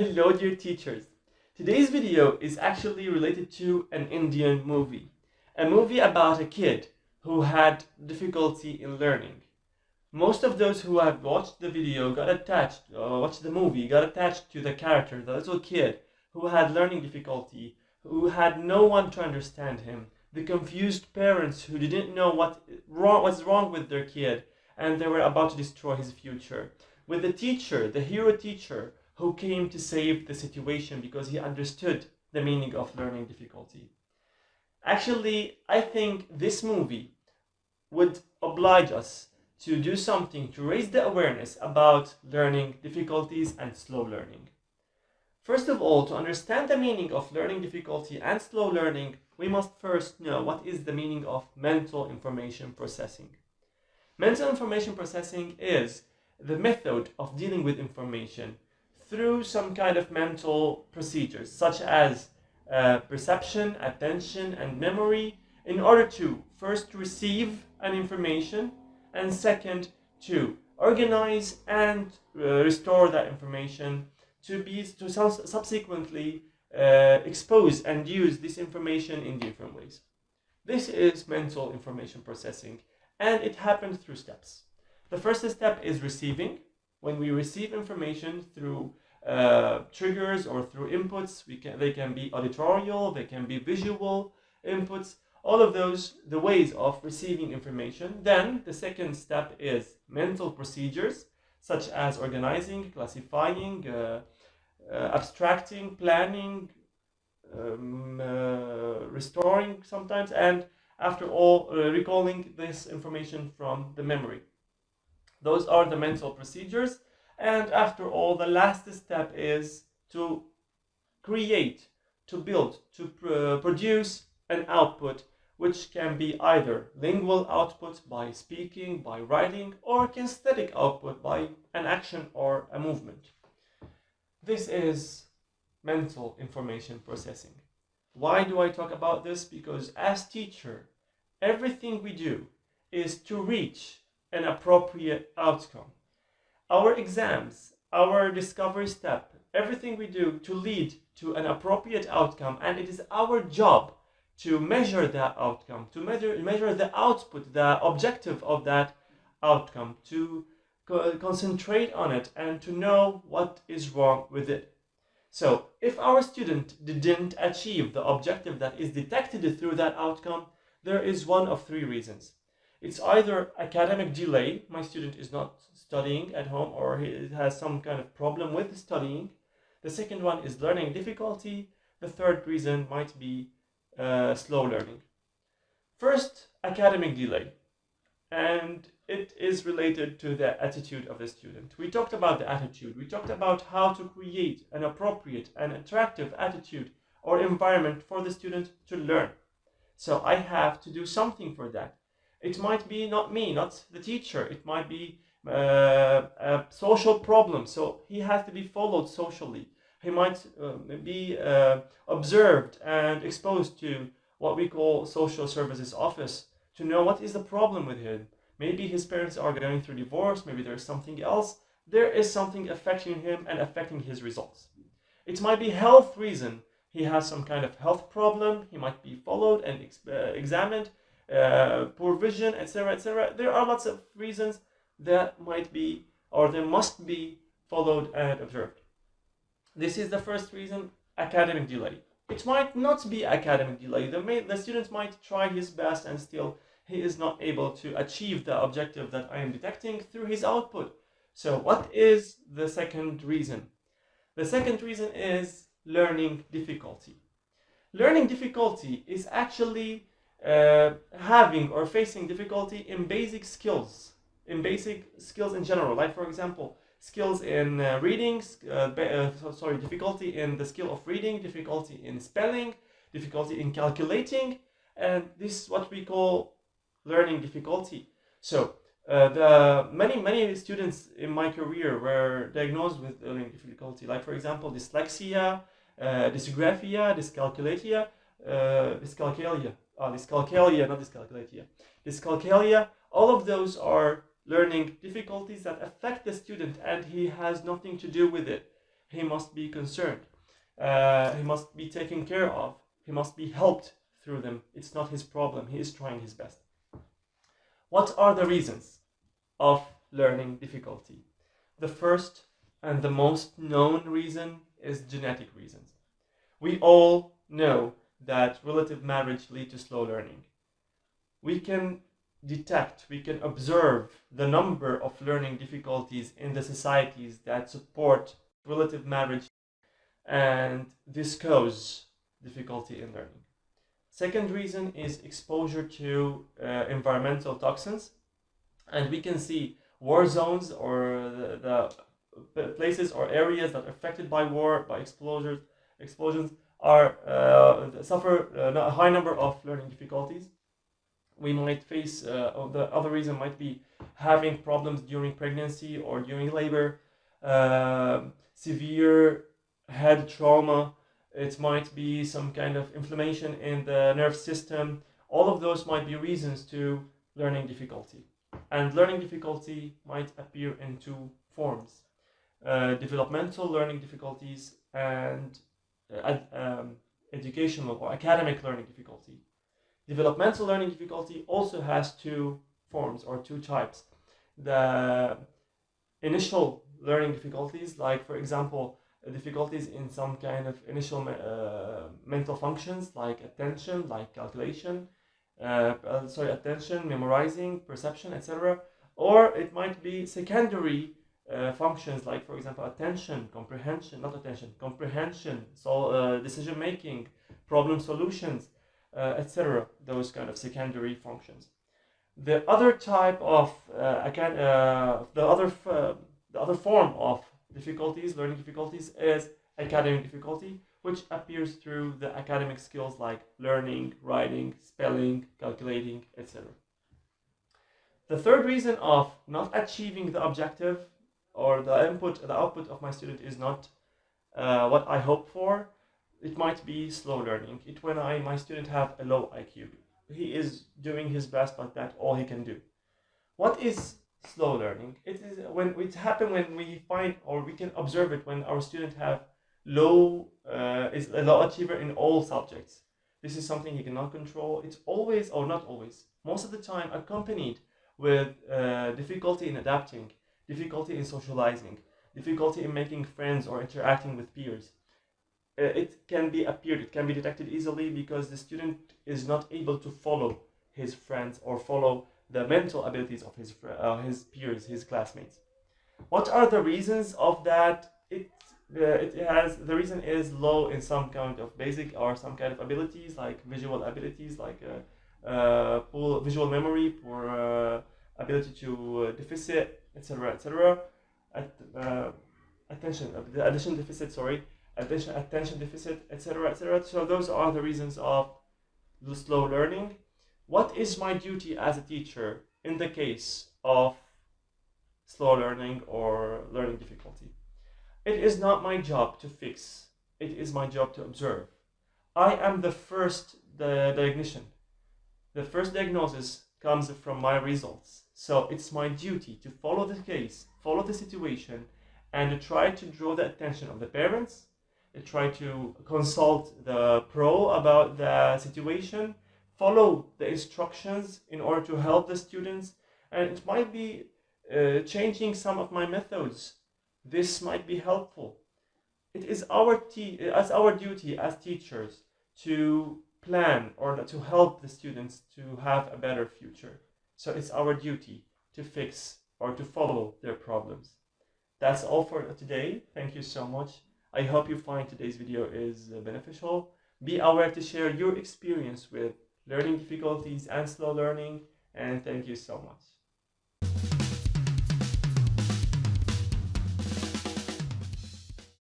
Hello dear teachers. Today's video is actually related to an Indian movie. A movie about a kid who had difficulty in learning. Most of those who have watched the video got attached, or watched the movie, got attached to the character, the little kid who had learning difficulty, who had no one to understand him, the confused parents who didn't know what's wrong with their kid, and they were about to destroy his future. With the teacher, the hero teacher, who came to save the situation because he understood the meaning of learning difficulty. Actually, I think this movie would oblige us to do something to raise the awareness about learning difficulties and slow learning. First of all, to understand the meaning of learning difficulty and slow learning, we must first know what is the meaning of mental information processing. Mental information processing is the method of dealing with information through some kind of mental procedures, such as perception, attention, and memory, in order to first receive an information, and second, to organize and restore that information to subsequently expose and use this information in different ways. This is mental information processing, and it happens through steps. The first step is receiving. When we receive information through triggers or through inputs, they can be auditorial, they can be visual inputs, all of those, the ways of receiving information. Then the second step is mental procedures, such as organizing, classifying, abstracting, planning, restoring sometimes, and after all, recalling this information from the memory. Those are the mental procedures. And after all, the last step is to create, to build, to produce an output, which can be either lingual output by speaking, by writing, or kinesthetic output by an action or a movement. This is mental information processing. Why do I talk about this? Because as teacher, everything we do is to reach an appropriate outcome. Our exams, our discovery step, everything we do to lead to an appropriate outcome, and it is our job to measure that outcome, to measure the output, the objective of that outcome, to concentrate on it and to know what is wrong with it. So if our student didn't achieve the objective that is detected through that outcome, there is one of three reasons. It's either academic delay, my student is not studying at home, or he has some kind of problem with studying. The second one is learning difficulty. The third reason might be slow learning. First, academic delay, and it is related to the attitude of the student. We talked about the attitude. We talked about how to create an appropriate and attractive attitude or environment for the student to learn. So I have to do something for that. It might be not me, not the teacher. It might be a social problem, so he has to be followed socially. He might be observed and exposed to what we call social services office to know what is the problem with him. Maybe his parents are going through divorce, maybe there's something else. There is something affecting him and affecting his results. It might be health reason. He has some kind of health problem. He might be followed and examined. Poor vision, etc., etc. There are lots of reasons that might be, or they must be, followed and observed. This is the first reason, academic delay. It might not be academic delay. The student might try his best and still he is not able to achieve the objective that I am detecting through his output. So what is the second reason? The second reason is learning difficulty. Learning difficulty is actually having or facing difficulty in basic skills in general, like for example skills in reading, difficulty in the skill of reading, difficulty in spelling, difficulty in calculating, and this is what we call learning difficulty. So the many students in my career were diagnosed with learning difficulty, like for example dyslexia, dysgraphia, dyscalculia, dyscalculia. All of those are learning difficulties that affect the student, and he has nothing to do with it. he must be concerned. He must be taken care of. He must be helped through them. It's not his problem. He is trying his best. What are the reasons of learning difficulty? The first and the most known reason is genetic reasons. We all know that relative marriage leads to slow learning. We can detect, we can observe the number of learning difficulties in the societies that support relative marriage, and this causes difficulty in learning. Second reason is exposure to environmental toxins, and we can see war zones or the places or areas that are affected by war, by explosions are suffer a high number of learning difficulties. We might face, the other reason might be having problems during pregnancy or during labor, severe head trauma. It might be some kind of inflammation in the nerve system. All of those might be reasons to learning difficulty. And learning difficulty might appear in two forms: developmental learning difficulties and educational or academic learning difficulty. Developmental learning difficulty also has two forms or two types. The initial learning difficulties, like for example, difficulties in some kind of initial mental functions like attention, like calculation, attention, memorizing, perception, etc. Or it might be secondary functions like, for example, attention, comprehension, so decision making, problem solutions, etc. Those kind of secondary functions. The other type of the other form of difficulties, learning difficulties, is academic difficulty, which appears through the academic skills like learning, writing, spelling, calculating, etc. The third reason of not achieving the objective or the output of my student is not what I hope for. It might be slow learning. My student have a low IQ. He is doing his best, but that's all he can do. What is slow learning? It is when it happens when we find, or we can observe it when our student have is a low achiever in all subjects. This is something he cannot control. It's always, or not always, most of the time accompanied with difficulty in adapting, difficulty in socializing, difficulty in making friends or interacting with peers. It can be detected easily because the student is not able to follow his friends or follow the mental abilities of his peers, his classmates. What are the reasons of that? The reason is low in some kind of basic or some kind of abilities, like visual abilities, like poor visual memory, poor ability to deficit, etc., etc. Attention deficit, etc., etc. So those are the reasons of the slow learning. What is my duty as a teacher in the case of slow learning or learning difficulty? It is not my job to fix. It is my job to observe. I am the first diagnostician. The first diagnosis comes from my results. So it's my duty to follow the case, follow the situation, and to try to draw the attention of the parents, to try to consult the pro about the situation, follow the instructions in order to help the students, and it might be changing some of my methods. This might be helpful. It is our duty as teachers to plan or to help the students to have a better future. So it's our duty to fix or to follow their problems. That's all for today. Thank you so much. I hope you find today's video is beneficial. Be aware to share your experience with learning difficulties and slow learning, and thank you so much.